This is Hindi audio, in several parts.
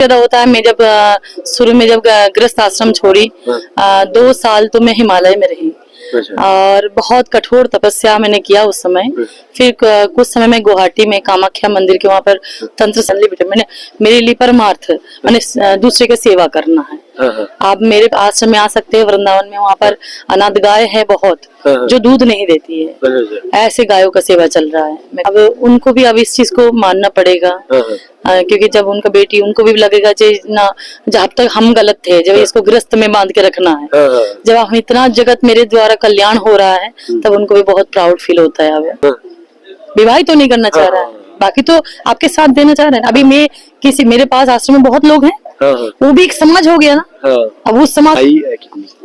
ज्यादा होता है। मैं जब शुरू में जब गृहस्थ आश्रम छोड़ी 2 साल तो मैं हिमालय में रही और बहुत कठोर तपस्या मैंने किया उस समय। फिर कुछ समय में गुवाहाटी में कामाख्या मंदिर के वहां पर तंत्र संलिपित मैंने मेरे लिए परमार्थ मैंने दूसरे की सेवा करना है। आप मेरे आश्रम में आ सकते हैं वृंदावन में, वहाँ पर अनाथ गाय है बहुत जो दूध नहीं देती है, ऐसे गायों का सेवा चल रहा है। अब उनको भी अब इस चीज को मानना पड़ेगा क्योंकि जब उनका बेटी उनको भी लगेगा ना जब तक हम गलत थे, जब इसको गृहस्थ में बांध के रखना है, जब हम इतना जगत मेरे द्वारा कल्याण हो रहा है तब उनको भी बहुत प्राउड फील होता है। अब विवाह तो नहीं करना चाह रहा है, बाकी तो आपके साथ देना चाह रहे हैं। अभी मैं किसी मेरे पास आश्रम में बहुत लोग हैं, वो भी एक समाज हो गया ना। अब वो समाज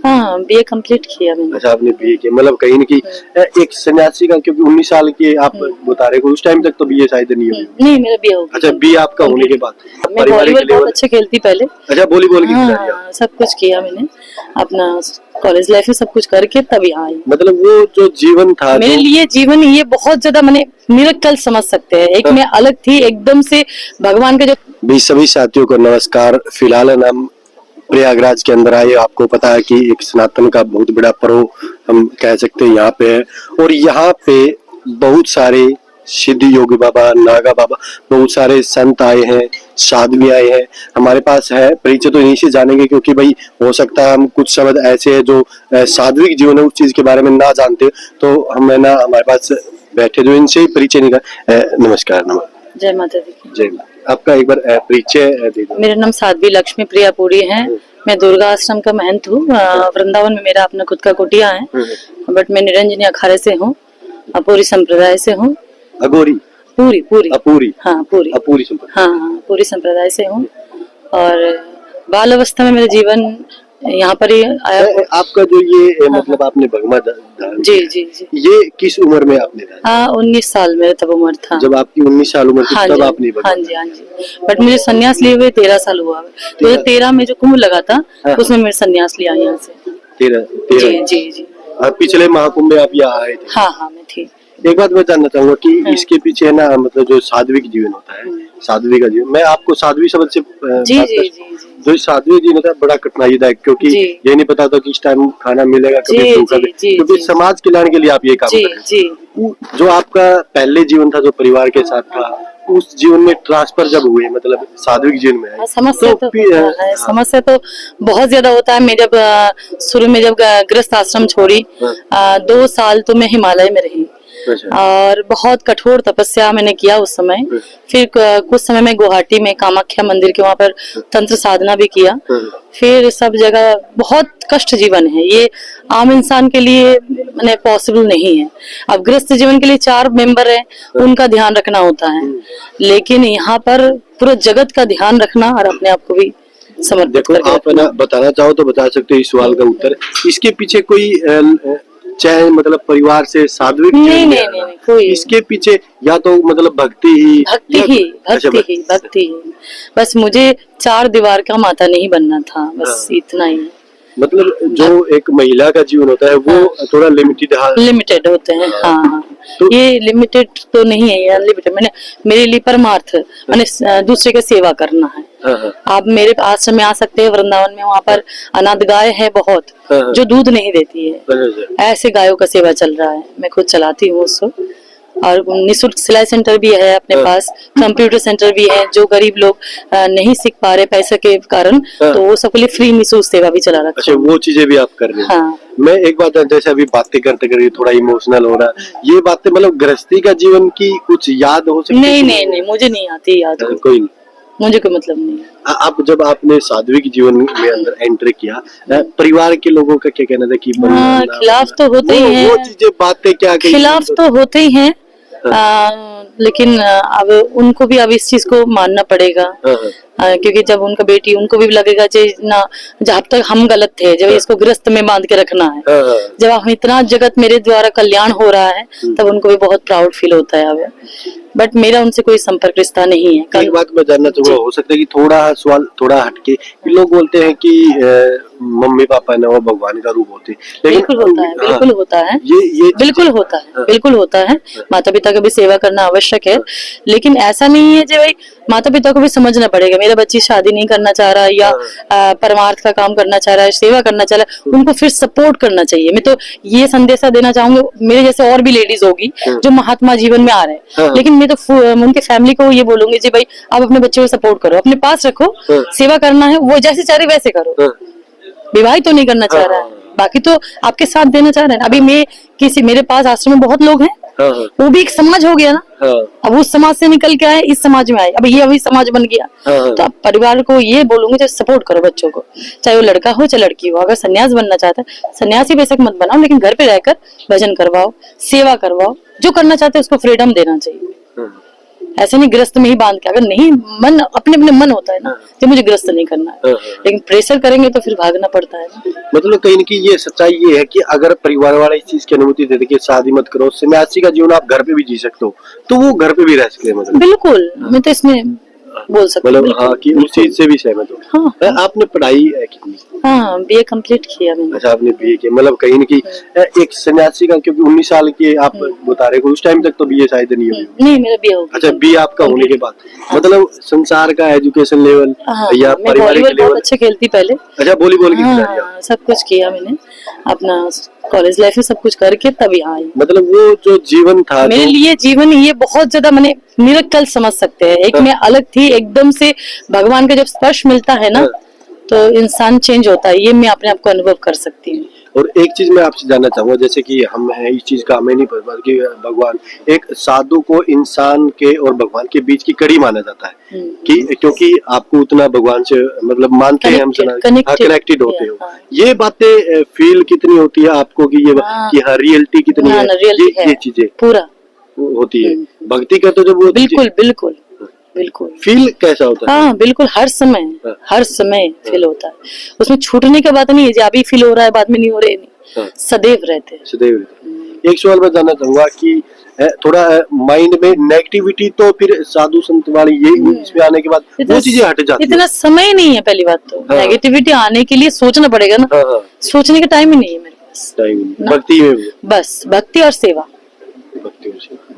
हाँ बीए कंप्लीट किया मैंने। अच्छा आपने बीए किया, मतलब कहीं न कहीं एक सन्यासी का, क्योंकि 19 साल के आप बता रहे हो, उस टाइम तक तो बीए शायद नहीं हुई। नहीं मेरा बीए हो गया। अच्छा बीए आपका होने के बाद मैं वॉलीबॉल बहुत अच्छे खेलती पहले। अच्छा वॉलीबॉल की सब कुछ किया मैंने अपना कॉलेज लाइफ में, सब कुछ करके तब यहाँ आई। मतलब वो जो जीवन था मेरे लिए जीवन ये बहुत ज्यादा मैंने मिरेकल समझ सकते हैं। एक मैं अलग थी एकदम से भगवान के जो भी। सभी साथियों को नमस्कार। फिलहाल हम प्रयागराज के अंदर आए। आपको पता है कि एक सनातन का बहुत बड़ा पर्व हम कह सकते हैं यहाँ पे है, और यहाँ पे बहुत सारे सिद्ध योगी बाबा, नागा बाबा, बहुत सारे संत आए हैं, साधु आए हैं। हमारे पास है परिचय, तो इन्हीं से जानेंगे, क्योंकि भाई हो सकता है हम कुछ शब्द ऐसे हैं जो सात्विक जीवन है उस चीज के बारे में ना जानते, तो हम है ना हमारे पास बैठे जो इनसे ही परिचय निकाल। नमस्कार। जय माता दी। जय। आपका एक बार परिचय दे दो। मेरा नाम साध्वी लक्ष्मी प्रियापुरी है। मैं दुर्गा आश्रम का महंत हूँ। वृंदावन में मेरा अपना खुद का कुटिया है, बट मैं निरंजनी अखाड़े से हूँ, अपूरी संप्रदाय से हूँ। अघोरी पूरी पूरी अपूरी हाँ पूरी अपूरी संप्रदाय हाँ पूरी संप्रदाय से हूँ। और बाल अवस्था में मेरा जीवन यहाँ पर ही आया। आपका जो ये मतलब आपने भगवा जी जी जी ये किस उम्र में आपने हाँ 19 साल मेरा तब उम्र था। जब आपकी 19 साल उम्र थी तब आपने हाँ जी हाँ जी। बट मुझे संन्यास लिए हुए 13 साल हुआ। 2013 में जो कुंभ लगा था उसमें मेरे संन्यास लिया यहाँ से। 13 जी जी जी। पिछले महाकुंभ में आप यहाँ आए थे? हाँ हाँ मैं थी। एक बात मैं जानना चाहूंगा कि इसके पीछे ना मतलब जो सात्विक जीवन होता है, साध्वी का जीवन, मैं आपको साध्वी शब्द से जी जी जी जो साध्वी जीवन होता है बड़ा कठिनाईदायक, क्योंकि ये नहीं पता था कि इस टाइम खाना मिलेगा कभी सूखा, क्योंकि समाज कल्याण के लिए आप ये काम कर रहे हैं। जो आपका पहले जीवन था जो परिवार के साथ था, उस जीवन में ट्रांसफर जब हुए मतलब सात्विक जीवन में आए, समस्या तो बहुत ज्यादा होता है। मैं जब शुरू में जब गृहस्थ आश्रम छोड़ी 2 साल तो मैं हिमालय में रही और बहुत कठोर तपस्या मैंने किया उस समय। फिर कुछ समय में गुवाहाटी में कामाख्या मंदिर के वहां पर तंत्र साधना भी किया। फिर सब जगह बहुत कष्ट जीवन है ये, आम इंसान के लिए मैंने पॉसिबल नहीं है। अब गृहस्थ जीवन के लिए 4 मेंबर है, उनका ध्यान रखना होता है, लेकिन यहाँ पर पूरा जगत का ध्यान रखना और अपने आप को भी समर्पित करके आप ना बताना चाहो तो बता सकते हो इस सवाल का उत्तर। इसके पीछे कोई चाहे मतलब परिवार से सात्विक नहीं कोई इसके पीछे या तो मतलब भक्ति ही बस मुझे 4 दीवार का माता नहीं बनना था, बस इतना ही। मतलब जो एक महिला का जीवन होता है वो थोड़ा लिमिटेड होते हैं। हाँ तो ये लिमिटेड तो नहीं है, ये अनलिमिटेड। मैंने मेरे लिए परमार्थ मैंने दूसरे की सेवा करना है। आप मेरे आश्रम में आ सकते हैं वृंदावन में, वहाँ पर अनाथ गाय है बहुत जो दूध नहीं देती है, ऐसे गायों का सेवा चल रहा है। मैं खुद चलाती हूँ उसको, और निःशुल्क सिलाई सेंटर भी है अपने पास, कंप्यूटर सेंटर भी है। जो गरीब लोग नहीं सीख पा रहे पैसे के कारण, तो वो सबके लिए फ्री निःशुल्क सेवा भी चला रखा है। अच्छा वो चीजें भी आप कर रहे हैं? हाँ। मैं एक बात जैसे अभी बातें करते करते थोड़ा इमोशनल हो रहा है, ये बातें मतलब गृहस्थी का जीवन की कुछ याद हो सकती है? नहीं मुझे नहीं आती याद। कोई नहीं, मुझे कोई मतलब नहीं। आप जब आपने सात्विक जीवन में अंदर एंटर किया, परिवार के लोगों का क्या कहना था कि खिलाफ तो होते ही हैं, वो चीजें बातें क्या खिलाफ तो होते ही हैं, लेकिन अब उनको भी अब इस चीज को मानना पड़ेगा क्योंकि जब उनका बेटी उनको भी लगेगा ना जब तक हम गलत थे, जब इसको गृहस्थ में बांध के रखना है, जब हम इतना जगत मेरे द्वारा कल्याण हो रहा है तब उनको भी बहुत प्राउड फील होता है। अब बट मेरा उनसे कोई संपर्क रिश्ता नहीं है। एक बात मैं जानना चाहूंगा, हो सकता है कि थोड़ा सवाल थोड़ा हटके, लोग बोलते हैं कि मम्मी पापा ने वो भगवान का रूप होते हैं, बिल्कुल होता है, बिल्कुल होता है, ये बिल्कुल होता है, बिल्कुल होता है। माता पिता का भी सेवा करना आवश्यक है, लेकिन ऐसा नहीं है जो भाई माता पिता को भी समझना पड़ेगा। मेरा बच्ची शादी नहीं करना चाह रहा है या परमार्थ का काम करना चाह रहा है, सेवा करना चाह रहा है, उनको फिर सपोर्ट करना चाहिए। मैं तो ये संदेशा देना चाहूंगी, मेरे जैसे और भी लेडीज होगी जो महात्मा जीवन में आ रहे हैं, लेकिन मैं तो उनके फैमिली को ये बोलूंगी जी भाई आप अपने बच्चे को सपोर्ट करो, अपने पास रखो, सेवा करना है वो जैसे चाह रहे वैसे करो, विवाह तो नहीं करना चाह रहा है, बाकी तो आपके साथ देना चाह रहे हैं। अभी मैं मेरे पास आश्रम में बहुत लोग हैं, वो भी एक समाज हो गया ना, अब उस समाज से निकल के आए इस समाज में आए, अब ये अभी समाज बन गया, तो अब परिवार को ये बोलूंगे जो सपोर्ट करो बच्चों को, चाहे वो लड़का हो चाहे लड़की हो। अगर सन्यास बनना चाहता है सन्यासी बेशक मत बनाओ, लेकिन घर पे रहकर भजन करवाओ, सेवा करवाओ, जो करना चाहते हैं उसको फ्रीडम देना चाहिए। ऐसे नहीं गृहस्थ में ही बांध के, अगर नहीं मन अपने अपने मन होता है ना कि मुझे गृहस्थ नहीं करना है, लेकिन प्रेशर करेंगे तो फिर भागना पड़ता है ना। मतलब कहीं न कहीं ये सच्चाई ये है कि अगर परिवार वाला इस चीज की अनुमति दे दे कि शादी मत करो, सन्यासी का जीवन आप घर पे भी जी सकते हो, तो वो घर पे भी रह सकते हैं। मतलब बिल्कुल, मैं तो इसमें बोल सकती हूँ मतलब हाँ कि उस चीज से भी सहमत हो। हाँ। आपने पढ़ाई कितनी? हाँ BA कंप्लीट किया मैंने। अच्छा आपने BA किया, मतलब कहीं न कहीं एक सन्यासी का, क्योंकि 19 साल के आप बता रहे हो, उस टाइम तक तो BA शायद नहीं हुई। नहीं मेरा BA हो गया। अच्छा BA आपका होने के बाद मतलब संसार का एजुकेशन लेवल या पारिवारिक लेवल? बहुत अच्छे खेलती पहले। अच्छा वॉलीबॉल की खिलाड़ी? हाँ सब कुछ किया मैंने, अपना कॉलेज लाइफ में सब कुछ करके तब यहाँ आई। मतलब वो जो जीवन था मेरे लिए जीवन ये बहुत ज्यादा मैंने मिरेकल समझ सकते हैं। एक मैं अलग थी एकदम से, भगवान का जब स्पर्श मिलता है ना तो इंसान चेंज होता है, ये मैं अपने आप को अनुभव कर सकती हूँ। और एक चीज मैं आपसे जानना चाहूंगा, जैसे कि हम इस चीज का हमें नहीं पता कि भगवान, एक साधु को इंसान के और भगवान के बीच की कड़ी माना जाता है कि क्योंकि आपको उतना भगवान से मतलब मानते हैं हम, कनेक्टेड होते हो। ये बातें फील कितनी होती है आपको कि ये कि हाँ रियलिटी कितनी है, ये चीजें पूरा होती है भक्ति का, तो जब वो बिल्कुल बिल्कुल बिल्कुल फील कैसा होता है? हाँ बिल्कुल, हर समय फील होता है, उसमें छूटने की बात नहीं है, अभी फील हो रहा है बाद में नहीं हो रहे, नहीं सदैव रहते हैं, सदैव रहते। एक सवाल मैं जानना चाहूंगा कि थोड़ा माइंड में नेगेटिविटी तो फिर साधु संत वाली ये इसमें आने के बाद वो चीजें हट जाती है? इतना समय नहीं है पहली बात तो, नेगेटिविटी आने के लिए सोचना पड़ेगा ना, सोचने का टाइम ही नहीं है मेरे पास। भक्ति में बस भक्ति और सेवा,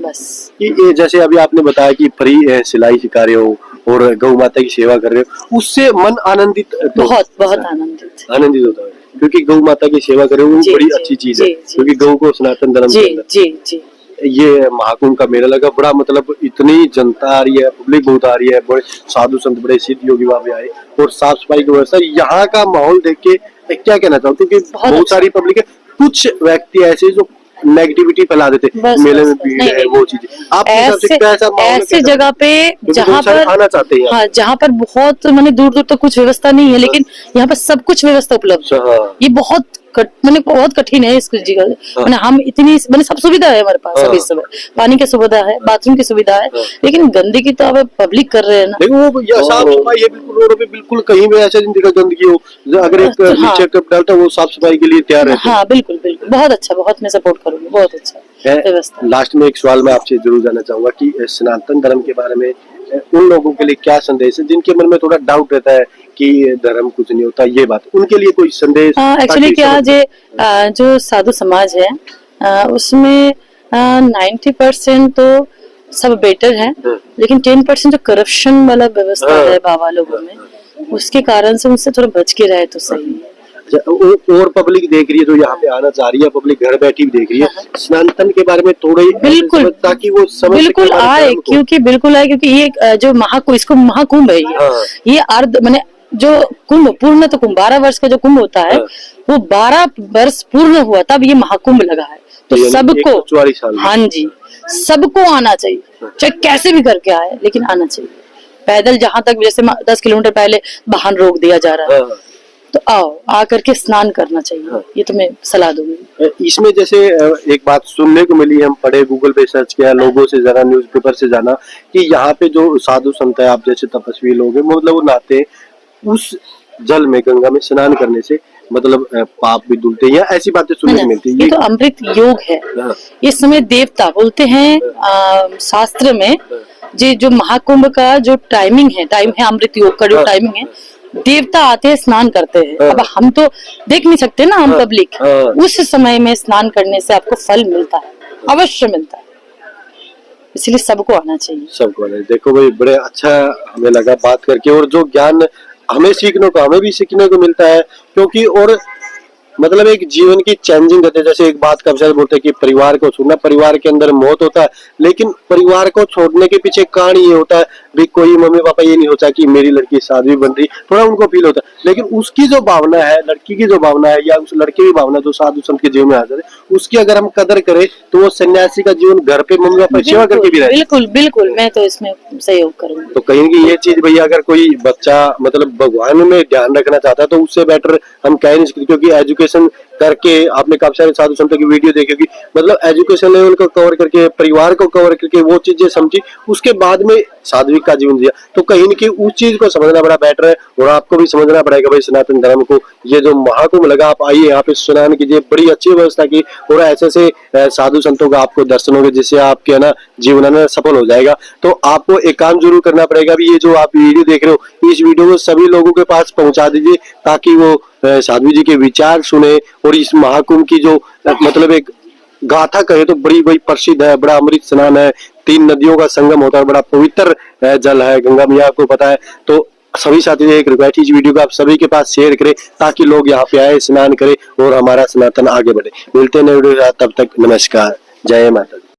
बस। ये जैसे अभी आपने बताया कि फ्री सिलाई सिखा रहे हो और गौ माता की सेवा कर रहे हो, उससे मन आनंदित बहुत आनंदित होता है, क्योंकि गौ माता की सेवा कर रहे हो वो बड़ी अच्छी चीज है, क्योंकि गौ को सनातन धर्म के अंदर ये महाकुंभ का मेला लगा, बड़ा मतलब इतनी जनता आ रही है, पब्लिक बहुत आ रही है, बड़े साधु संत बड़े सिद्ध योगी वहां पे आए, और साफ सफाई की व्यवस्था, यहाँ का माहौल देख के क्या कहना चाहते हो कि बहुत सारी पब्लिक है, कुछ व्यक्ति ऐसे जो नेगेटिविटी फैला देते, मेले में भीड़ है वो चीजें, आप ऐसे जगह पे जहाँ पर आना चाहते हैं, हाँ जहाँ पर बहुत मैंने दूर तक कुछ व्यवस्था नहीं है, लेकिन यहाँ पर सब कुछ व्यवस्था उपलब्ध है, ये बहुत बहुत कठिन है इसको जगह, हम इतनी सब सुविधा है हमारे पास, अभी समय पानी की सुविधा है, बाथरूम की सुविधा है, लेकिन गंदगी तो अब पब्लिक कर रहे हैं ना। लेकिन वो साफ सफाई है, बिल्कुल रोड पे बिल्कुल कहीं भी ऐसा नहीं दिखा गंदगी हो, अगर एक नीचे कप डालता वो साफ सफाई के लिए तैयार है। हाँ बिल्कुल बिल्कुल, बहुत अच्छा, बहुत मैं सपोर्ट करूंगी, बहुत अच्छा व्यवस्था। लास्ट में एक सवाल मैं आपसे जरूर जानना चाहूंगा कि सनातन धर्म के बारे में उन लोगों के लिए क्या संदेश है जिनके मन में थोड़ा डाउट रहता है कि धर्म कुछ नहीं होता, ये बात उनके लिए कोई संदेश? एक्चुअली क्या जो साधु समाज है उसमें 90% तो सब बेटर है, लेकिन 10% जो करप्शन वाला व्यवस्था है बाबा लोगों में, उसके कारण से उनसे थोड़ा बच के रहे तो सही है। और पब्लिक देख रही है जो यहाँ पे आना चाह रही है, पब्लिक घर बैठी भी देख रही है, सनातन के बारे में थोड़ा बिल्कुल, ताकि वो बिल्कुल आए, क्योंकि ये जो इसको महाकुंभ है, ये अर्ध माने जो कुंभ पूर्ण, तो कुंभ 12 वर्ष का जो कुंभ होता है वो 12 वर्ष पूर्ण हुआ तब ये महाकुंभ लगा है, तो सबको, हाँ जी सबको आना चाहिए, चाहे कैसे भी करके आए, लेकिन आना चाहिए। पैदल जहाँ तक जैसे 10 किलोमीटर पहले वाहन रोक दिया जा रहा है, तो आओ आकर के स्नान करना चाहिए, ये तो मैं सलाह दूंगी। इसमें जैसे एक बात सुनने को मिली, हम पढ़े, गूगल पे सर्च किया, लोगों से जाना, न्यूज़पेपर से जाना कि यहाँ पे जो साधु संत है, आप जैसे तपस्वी लोग हैं, मतलब वो नहाते हैं उस जल में, गंगा में स्नान करने से मतलब पाप भी धुलते हैं, या ऐसी बातें सुनने को मिलती है? ये तो अमृत योग है, इस समय देवता बोलते हैं शास्त्र में, जो महाकुंभ का जो टाइम है अमृत योग का जो टाइमिंग है, देवता आते हैं स्नान करते हैं। अब हम तो देख नहीं सकते ना, हम पब्लिक, उस समय में स्नान करने से आपको फल मिलता है, अवश्य मिलता है। इसलिए सबको आना चाहिए। सबको नहीं। देखो भाई, बड़े अच्छा हमें लगा बात करके, और जो ज्ञान हमें सीखने को, हमें भी सीखने को मिलता है, क्योंकि और मतलब एक जीवन की चेंजिंग होती है। जैसे एक बात कब से बोलते हैं कि परिवार को छोड़ना, परिवार के अंदर मौत होता है, लेकिन परिवार को छोड़ने के पीछे कारण ये होता है भी, कोई मम्मी पापा ये नहीं होता कि मेरी लड़की साध्वी बन रही, थोड़ा उनको फील होता है, लेकिन उसकी जो भावना है, लड़की की जो भावना है या उस लड़के की भावना जो साधु संत के जीवन में हाजिर है, उसकी अगर हम कदर करें तो वो सन्यासी का जीवन घर पे मम्मी पापा की सेवा करके भी रहे। बिल्कुल बिल्कुल, मैं तो इसमें सहयोग करूंगी। तो कहीं की ये चीज भैया, अगर कोई बच्चा मतलब भगवान में ध्यान रखना चाहता है तो उससे बेटर हम कह नहीं सकते, क्योंकि एजुकेशन करके आपने काफी सारे साधु संतों की वीडियो देखी होगी, मतलब एजुकेशन लेवल को कवर करके, परिवार को कवर करके, वो चीजें समझी, उसके बाद में साध्विक का जीवन जिया। तो कहीं न कहीं उस चीज को समझना बड़ा बेटर है, और आपको भी समझना पड़ेगा भाई सनातन धर्म को। ये जो महाकुंभ लगा, आप आइए यहाँ पे स्नान कीजिए, बड़ी अच्छी व्यवस्था की, और ऐसे से साधु संतों का आपको दर्शन होगा, जिससे आपके ना जीवन है सफल हो जाएगा। तो आपको एक काम जरूर करना पड़ेगा भी, ये जो आप वीडियो देख रहे हो, इस वीडियो को सभी लोगों के पास पहुंचा दीजिए, ताकि वो साध्वी जी के विचार सुने, और इस महाकुंभ की जो मतलब एक गाथा कहे तो बड़ी बड़ी प्रसिद्ध है, बड़ा अमृत स्नान है, 3 नदियों का संगम होता है, बड़ा पवित्र जल है, गंगा मैया आपको पता है। तो सभी साथी एक रिक्वेस्ट, इस वीडियो को आप सभी के पास शेयर करें, ताकि लोग यहाँ पे आए, स्नान करें और हमारा सनातन आगे बढ़े। मिलते हैं नए वीडियो, तब तक नमस्कार, जय माता दी।